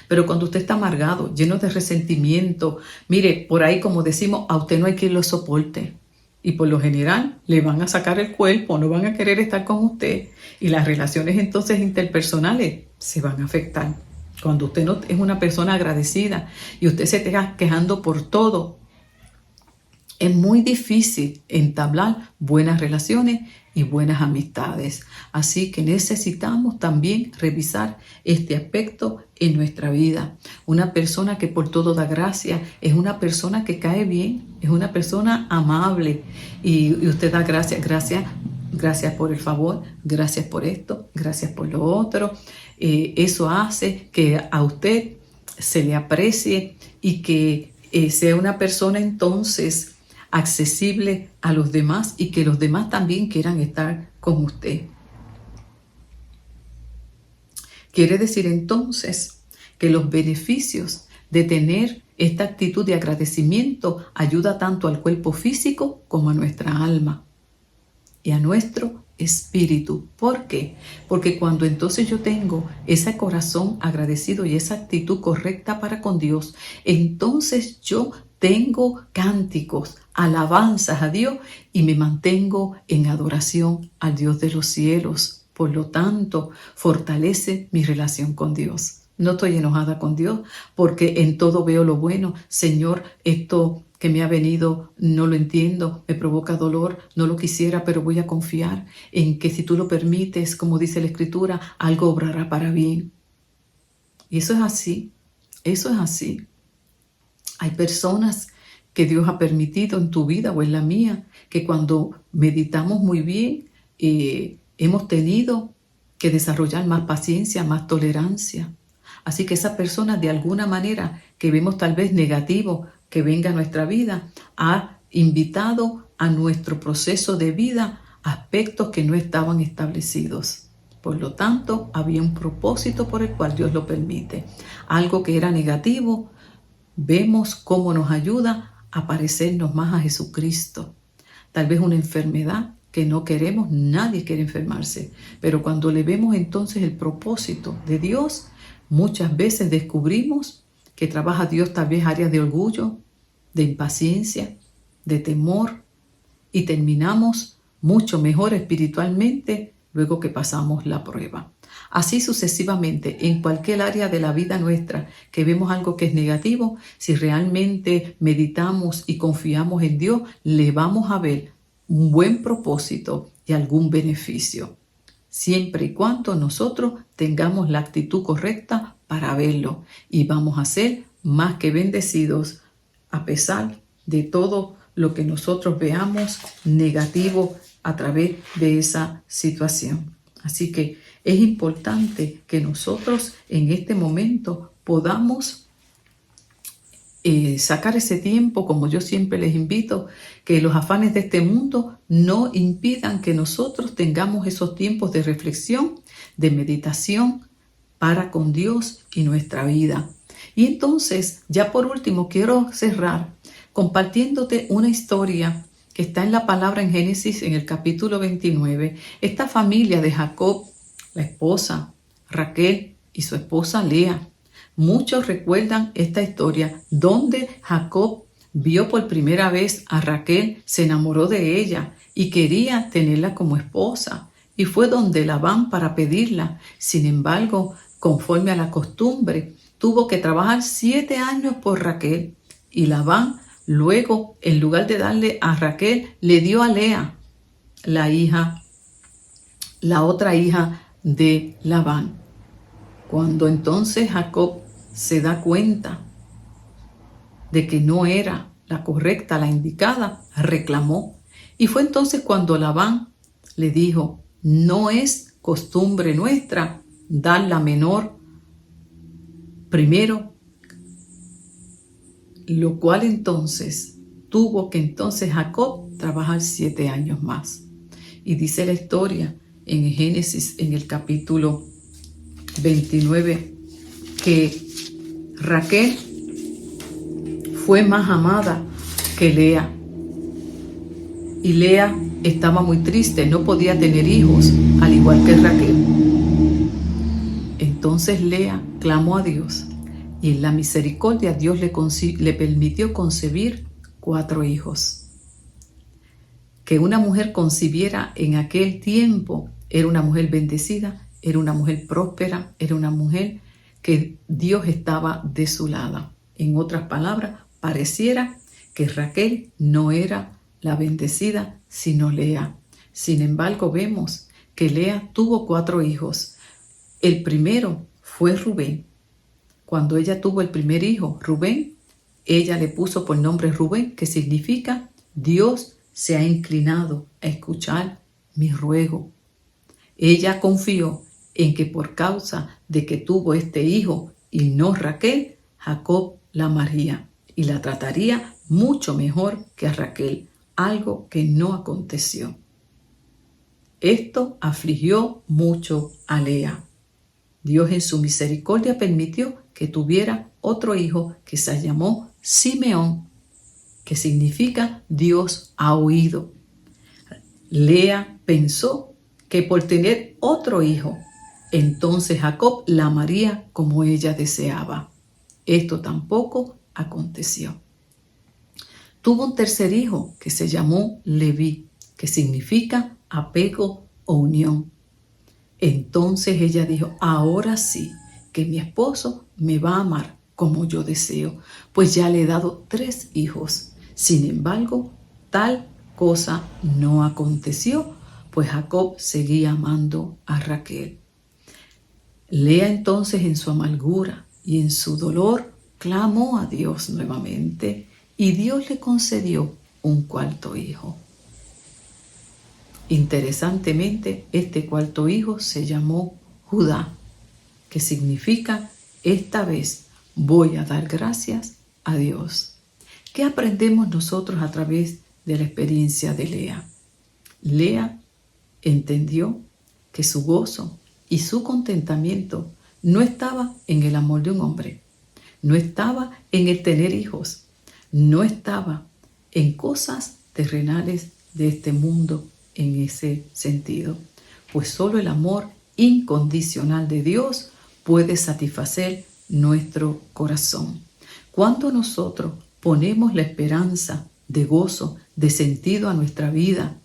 Pero cuando usted está amargado, lleno de resentimiento, mire, por ahí como decimos, a usted no hay quien lo soporte. Y por lo general le van a sacar el cuerpo, no van a querer estar con usted. Y las relaciones entonces interpersonales se van a afectar. Cuando usted no es una persona agradecida y usted se está quejando por todo, es muy difícil entablar buenas relaciones y buenas amistades. Así que necesitamos también revisar este aspecto en nuestra vida. Una persona que por todo da gracia es una persona que cae bien, es una persona amable y usted da gracias, gracias por el favor, gracias por esto, gracias por lo otro. Eso hace que a usted se le aprecie y que sea una persona entonces accesible a los demás y que los demás también quieran estar con usted. Quiere decir entonces que los beneficios de tener esta actitud de agradecimiento ayuda tanto al cuerpo físico como a nuestra alma y a nuestro espíritu. ¿Por qué? Porque cuando entonces yo tengo ese corazón agradecido y esa actitud correcta para con Dios, entonces yo tengo cánticos, alabanzas a Dios y me mantengo en adoración al Dios de los cielos. Por lo tanto, fortalece mi relación con Dios. No estoy enojada con Dios porque en todo veo lo bueno. Señor, esto que me ha venido no lo entiendo, me provoca dolor, no lo quisiera, pero voy a confiar en que si tú lo permites, como dice la Escritura, algo obrará para bien. Y eso es así, eso es así. Hay personas que Dios ha permitido en tu vida o en la mía, que cuando meditamos muy bien, hemos tenido que desarrollar más paciencia, más tolerancia. Así que esa persona de alguna manera que vemos tal vez negativo que venga a nuestra vida, ha invitado a nuestro proceso de vida aspectos que no estaban establecidos. Por lo tanto, había un propósito por el cual Dios lo permite. Algo que era negativo, vemos cómo nos ayuda a parecernos más a Jesucristo. Tal vez una enfermedad que no queremos, nadie quiere enfermarse, pero cuando le vemos entonces el propósito de Dios, muchas veces descubrimos que trabaja Dios tal vez áreas de orgullo, de impaciencia, de temor, y terminamos mucho mejor espiritualmente luego que pasamos la prueba. Así sucesivamente, en cualquier área de la vida nuestra que vemos algo que es negativo, si realmente meditamos y confiamos en Dios, le vamos a ver un buen propósito y algún beneficio, siempre y cuando nosotros tengamos la actitud correcta para verlo, y vamos a ser más que bendecidos a pesar de todo lo que nosotros veamos negativo a través de esa situación. Así que es importante que nosotros en este momento podamos sacar ese tiempo, como yo siempre les invito, que los afanes de este mundo no impidan que nosotros tengamos esos tiempos de reflexión, de meditación para con Dios y nuestra vida. Y entonces, ya por último, quiero cerrar compartiéndote una historia que está en la palabra en Génesis, en el capítulo 29. Esta familia de Jacob, la esposa Raquel y su esposa Lea. Muchos recuerdan esta historia donde Jacob vio por primera vez a Raquel, se enamoró de ella y quería tenerla como esposa. Y fue donde Labán para pedirla. Sin embargo, conforme a la costumbre, tuvo que trabajar 7 años por Raquel. Y Labán luego, en lugar de darle a Raquel, le dio a Lea, la otra hija de Labán. Cuando entonces Jacob se da cuenta de que no era la correcta, la indicada, reclamó. Y fue entonces cuando Labán le dijo: no es costumbre nuestra dar la menor primero, lo cual entonces tuvo que entonces Jacob trabajar 7 años más. Y dice la historia en Génesis, en el capítulo 29, que Raquel fue más amada que Lea. Y Lea estaba muy triste, no podía tener hijos, al igual que Raquel. Entonces Lea clamó a Dios, y en la misericordia Dios le permitió concebir 4 hijos. Que una mujer concibiera en aquel tiempo era una mujer bendecida, era una mujer próspera, era una mujer que Dios estaba de su lado. En otras palabras, pareciera que Raquel no era la bendecida, sino Lea. Sin embargo, vemos que Lea tuvo 4 hijos. El primero fue Rubén. Cuando ella tuvo el primer hijo, Rubén, ella le puso por nombre Rubén, que significa Dios se ha inclinado a escuchar mi ruego. Ella confió en que por causa de que tuvo este hijo y no Raquel, Jacob la amaría y la trataría mucho mejor que a Raquel, algo que no aconteció. Esto afligió mucho a Lea. Dios en su misericordia permitió que tuviera otro hijo que se llamó Simeón, que significa Dios ha oído. Lea pensó que por tener otro hijo, entonces Jacob la amaría como ella deseaba. Esto tampoco aconteció. Tuvo un tercer hijo que se llamó Leví, que significa apego o unión. Entonces ella dijo, ahora sí, que mi esposo me va a amar como yo deseo, pues ya le he dado 3 hijos. Sin embargo, tal cosa no aconteció, pues Jacob seguía amando a Raquel. Lea entonces en su amargura y en su dolor clamó a Dios nuevamente y Dios le concedió un 4.º hijo. Interesantemente, este 4.º hijo se llamó Judá, que significa esta vez voy a dar gracias a Dios. ¿Qué aprendemos nosotros a través de la experiencia de Lea? Lea entendió que su gozo y su contentamiento no estaba en el amor de un hombre, no estaba en el tener hijos, no estaba en cosas terrenales de este mundo en ese sentido, pues solo el amor incondicional de Dios puede satisfacer nuestro corazón. Cuando nosotros ponemos la esperanza de gozo, de sentido a nuestra vida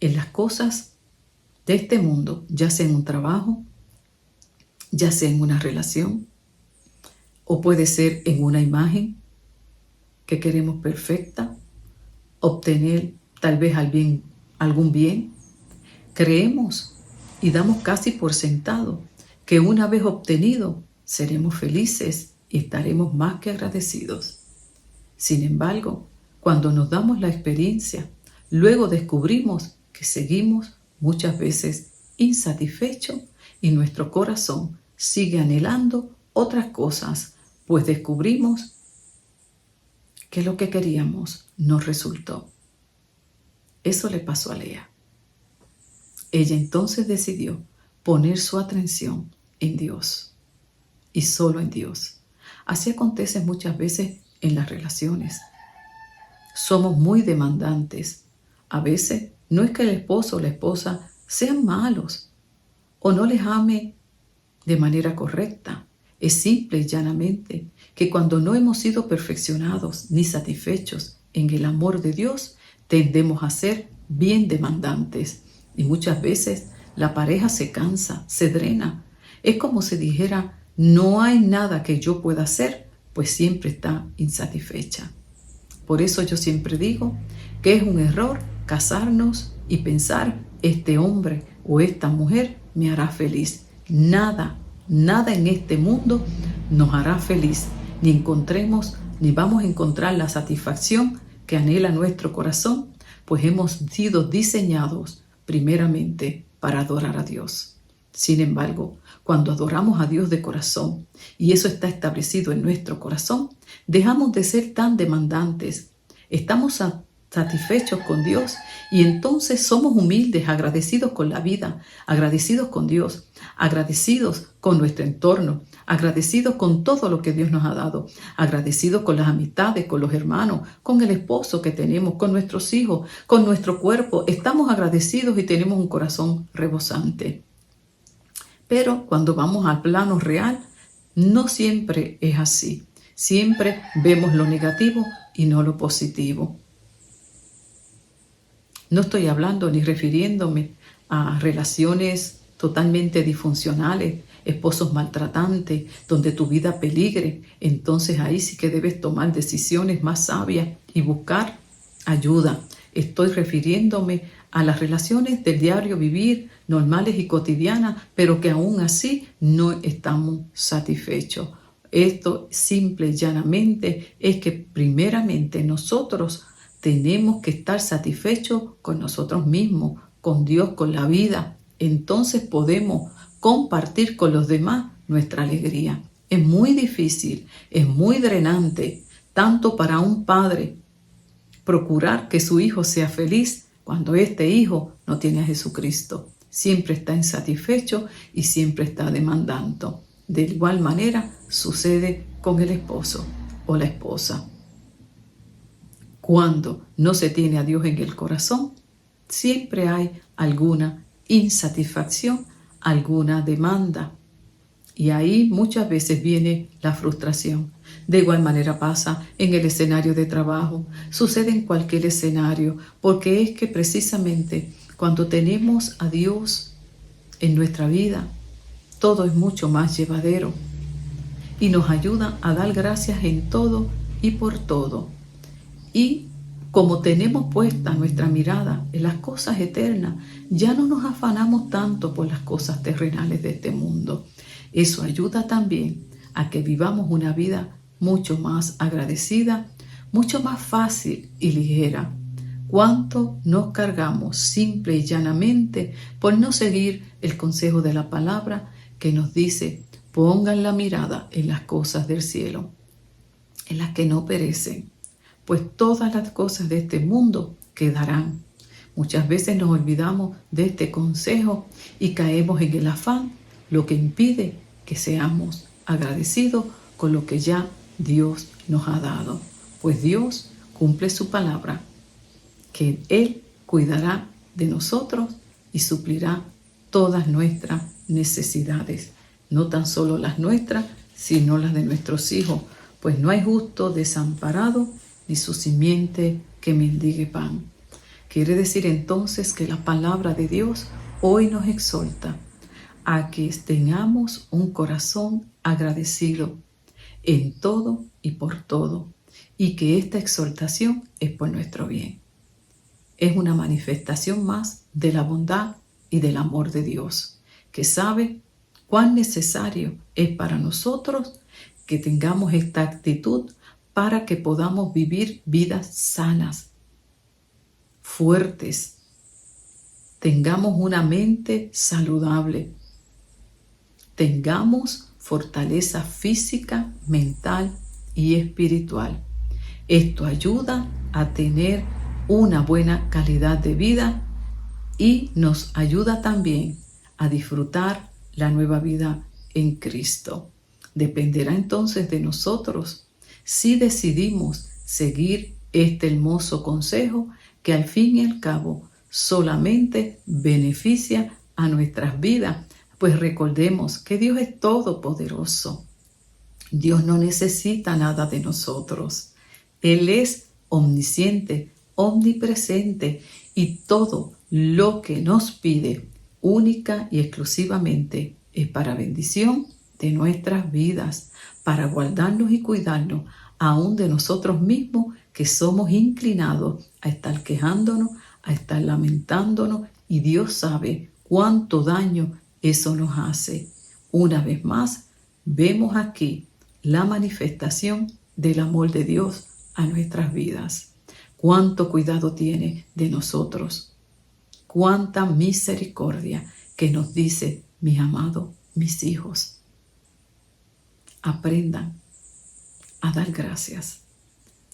en las cosas de este mundo, ya sea en un trabajo, ya sea en una relación, o puede ser en una imagen que queremos perfecta, obtener tal vez algún bien, creemos y damos casi por sentado que una vez obtenido seremos felices y estaremos más que agradecidos. Sin embargo, cuando nos damos la experiencia, luego descubrimos que seguimos muchas veces insatisfechos y nuestro corazón sigue anhelando otras cosas, pues descubrimos que lo que queríamos no resultó. Eso le pasó a Lea. Ella entonces decidió poner su atención en Dios y solo en Dios. Así acontece muchas veces en las relaciones. Somos muy demandantes. A veces no es que el esposo o la esposa sean malos o no les ame de manera correcta. Es simple y llanamente que cuando no hemos sido perfeccionados ni satisfechos en el amor de Dios, tendemos a ser bien demandantes. Y muchas veces la pareja se cansa, se drena. Es como si dijera, no hay nada que yo pueda hacer, pues siempre está insatisfecha. Por eso yo siempre digo que es un error casarnos y pensar, este hombre o esta mujer me hará feliz. Nada en este mundo nos hará feliz, ni vamos a encontrar la satisfacción que anhela nuestro corazón, pues hemos sido diseñados primeramente para adorar a Dios. Sin embargo, cuando adoramos a Dios de corazón, y eso está establecido en nuestro corazón, dejamos de ser tan demandantes, estamos satisfechos con Dios y entonces somos humildes, agradecidos con la vida, agradecidos con Dios, agradecidos con nuestro entorno, agradecidos con todo lo que Dios nos ha dado, agradecidos con las amistades, con los hermanos, con el esposo que tenemos, con nuestros hijos, con nuestro cuerpo. Estamos agradecidos y tenemos un corazón rebosante. Pero cuando vamos al plano real, no siempre es así. Siempre vemos lo negativo y no lo positivo. No estoy hablando ni refiriéndome a relaciones totalmente disfuncionales, esposos maltratantes, donde tu vida peligre, entonces ahí sí que debes tomar decisiones más sabias y buscar ayuda. Estoy refiriéndome a las relaciones del diario vivir, normales y cotidianas, pero que aún así no estamos satisfechos. Esto simple y llanamente es que primeramente nosotros tenemos que estar satisfechos con nosotros mismos, con Dios, con la vida. Entonces podemos compartir con los demás nuestra alegría. Es muy difícil, es muy drenante, tanto para un padre procurar que su hijo sea feliz cuando este hijo no tiene a Jesucristo. Siempre está insatisfecho y siempre está demandando. De igual manera sucede con el esposo o la esposa. Cuando no se tiene a Dios en el corazón, siempre hay alguna insatisfacción, alguna demanda. Y ahí muchas veces viene la frustración. De igual manera pasa en el escenario de trabajo, sucede en cualquier escenario, porque es que precisamente cuando tenemos a Dios en nuestra vida, todo es mucho más llevadero y nos ayuda a dar gracias en todo y por todo. Y como tenemos puesta nuestra mirada en las cosas eternas, ya no nos afanamos tanto por las cosas terrenales de este mundo. Eso ayuda también a que vivamos una vida mucho más agradecida, mucho más fácil y ligera. ¿Cuánto nos cargamos simple y llanamente por no seguir el consejo de la palabra que nos dice: pongan la mirada en las cosas del cielo, en las que no perecen, pues todas las cosas de este mundo quedarán? Muchas veces nos olvidamos de este consejo y caemos en el afán, lo que impide que seamos agradecidos con lo que ya Dios nos ha dado. Pues Dios cumple su palabra, que Él cuidará de nosotros y suplirá todas nuestras necesidades, no tan solo las nuestras, sino las de nuestros hijos, pues no hay justo desamparado ni su simiente que mendigue pan. Quiere decir entonces que la palabra de Dios hoy nos exhorta a que tengamos un corazón agradecido en todo y por todo, y que esta exhortación es por nuestro bien. Es una manifestación más de la bondad y del amor de Dios, que sabe cuán necesario es para nosotros que tengamos esta actitud para que podamos vivir vidas sanas, fuertes, tengamos una mente saludable, tengamos fortaleza física, mental y espiritual. Esto ayuda a tener una buena calidad de vida y nos ayuda también a disfrutar la nueva vida en Cristo. Dependerá entonces de nosotros si decidimos seguir este hermoso consejo que al fin y al cabo solamente beneficia a nuestras vidas, pues recordemos que Dios es todopoderoso. Dios no necesita nada de nosotros. Él es omnisciente, omnipresente, y todo lo que nos pide única y exclusivamente es para bendición de nuestras vidas, para guardarnos y cuidarnos aún de nosotros mismos, que somos inclinados a estar quejándonos, a estar lamentándonos, y Dios sabe cuánto daño eso nos hace. Una vez más, vemos aquí la manifestación del amor de Dios a nuestras vidas. Cuánto cuidado tiene de nosotros, cuánta misericordia, que nos dice: mis amados, mis hijos, aprendan a dar gracias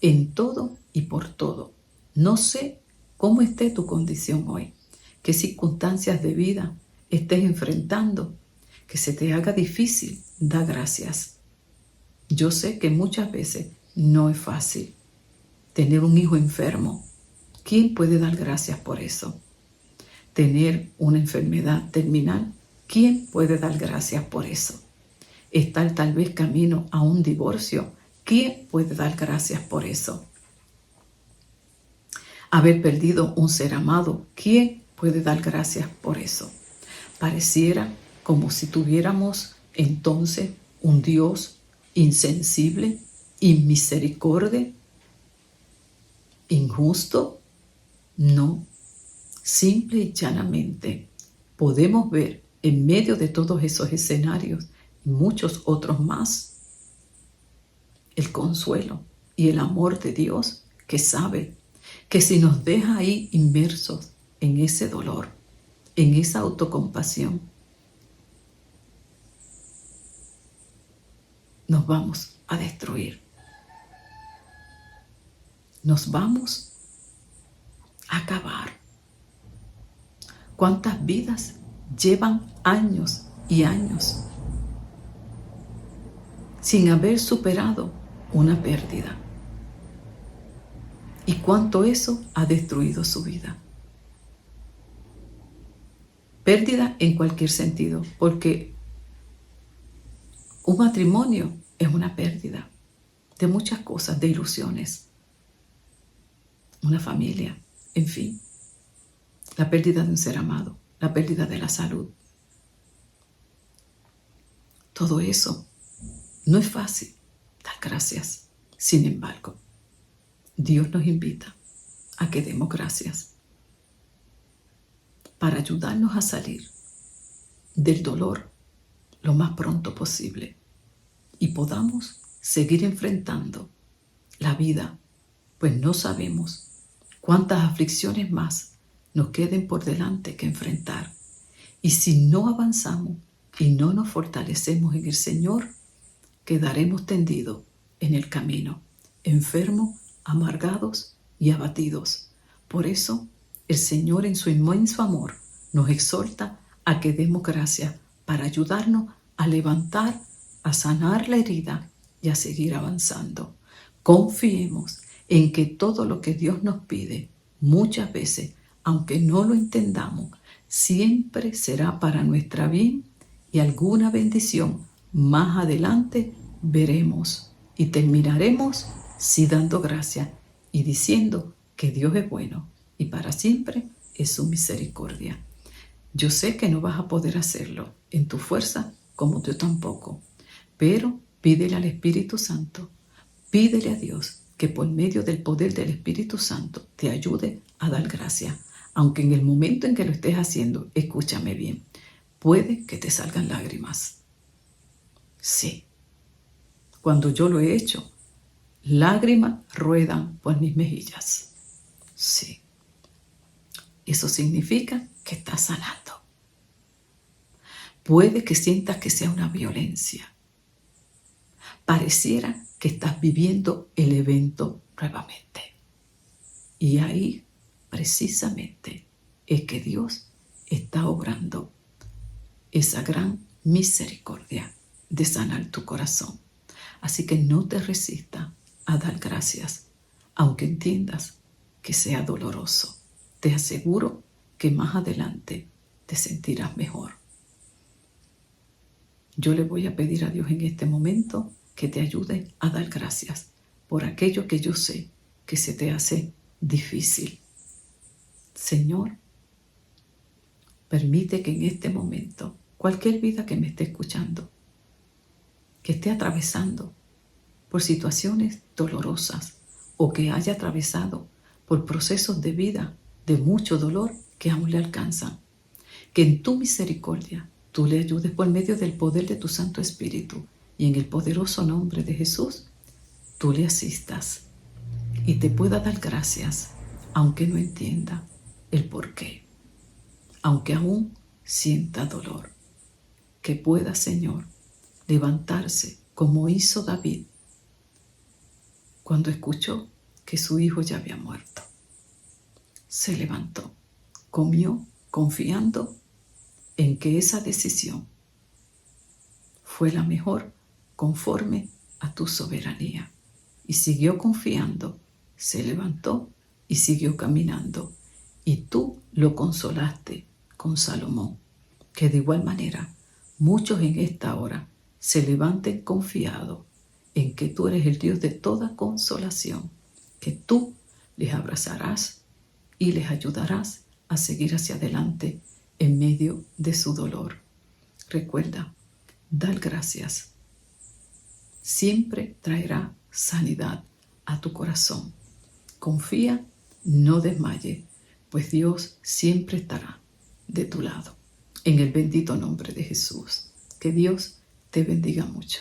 en todo y por todo. No sé cómo esté tu condición hoy, qué circunstancias de vida estés enfrentando, que se te haga difícil. Da gracias. Yo sé que muchas veces no es fácil tener un hijo enfermo. ¿Quién puede dar gracias por eso? Tener una enfermedad terminal. ¿Quién puede dar gracias por eso? Estar tal vez camino a un divorcio. ¿Quién puede dar gracias por eso? Haber perdido un ser amado. ¿Quién puede dar gracias por eso? Pareciera como si tuviéramos entonces un Dios insensible, inmisericordia, injusto. No, simple y llanamente podemos ver en medio de todos esos escenarios y muchos otros más el consuelo y el amor de Dios, que sabe que si nos deja ahí inmersos en ese dolor, en esa autocompasión, nos vamos a destruir. Nos vamos a acabar. ¿Cuántas vidas llevan años y años sin haber superado una pérdida? ¿Y cuánto eso ha destruido su vida? Pérdida en cualquier sentido, porque un matrimonio es una pérdida de muchas cosas, de ilusiones, una familia, en fin, la pérdida de un ser amado, la pérdida de la salud. Todo eso no es fácil. Dar gracias. Sin embargo, Dios nos invita a que demos gracias para ayudarnos a salir del dolor lo más pronto posible y podamos seguir enfrentando la vida, pues no sabemos cuántas aflicciones más nos queden por delante que enfrentar. Y si no avanzamos y no nos fortalecemos en el Señor, quedaremos tendidos en el camino, enfermos, amargados y abatidos. Por eso, el Señor en su inmenso amor nos exhorta a que demos gracias para ayudarnos a levantar, a sanar la herida y a seguir avanzando. Confiemos en que todo lo que Dios nos pide, muchas veces, aunque no lo entendamos, siempre será para nuestra bien y alguna bendición más adelante veremos y terminaremos sí dando gracias y diciendo que Dios es bueno y para siempre es su misericordia. Yo sé que no vas a poder hacerlo en tu fuerza como yo tampoco, pero pídele al Espíritu Santo, pídele a Dios que por medio del poder del Espíritu Santo te ayude a dar gracias. Aunque en el momento en que lo estés haciendo, escúchame bien, puede que te salgan lágrimas. Sí, cuando yo lo he hecho, lágrimas ruedan por mis mejillas. Sí, eso significa que estás sanando. Puede que sientas que sea una violencia. Pareciera que estás viviendo el evento nuevamente. Y ahí, precisamente, es que Dios está obrando esa gran misericordia de sanar tu corazón. Así que no te resistas a dar gracias, aunque entiendas que sea doloroso. Te aseguro que más adelante te sentirás mejor. Yo le voy a pedir a Dios en este momento que te ayude a dar gracias por aquello que yo sé que se te hace difícil. Señor, permite que en este momento cualquier vida que me esté escuchando, que esté atravesando por situaciones dolorosas o que haya atravesado por procesos de vida de mucho dolor que aún le alcanzan, que en tu misericordia tú le ayudes por medio del poder de tu Santo Espíritu y en el poderoso nombre de Jesús, tú le asistas y te pueda dar gracias, aunque no entienda el porqué, aunque aún sienta dolor, que pueda, Señor, levantarse como hizo David cuando escuchó que su hijo ya había muerto. Se levantó, comió confiando en que esa decisión fue la mejor conforme a tu soberanía. Y siguió confiando, se levantó y siguió caminando. Y tú lo consolaste con Salomón, que de igual manera muchos en esta hora se levanten confiados en que tú eres el Dios de toda consolación, que tú les abrazarás y les ayudarás a seguir hacia adelante en medio de su dolor. Recuerda, dar gracias siempre traerá sanidad a tu corazón. Confía, no desmaye, pues Dios siempre estará de tu lado. En el bendito nombre de Jesús. Que Dios te bendiga mucho.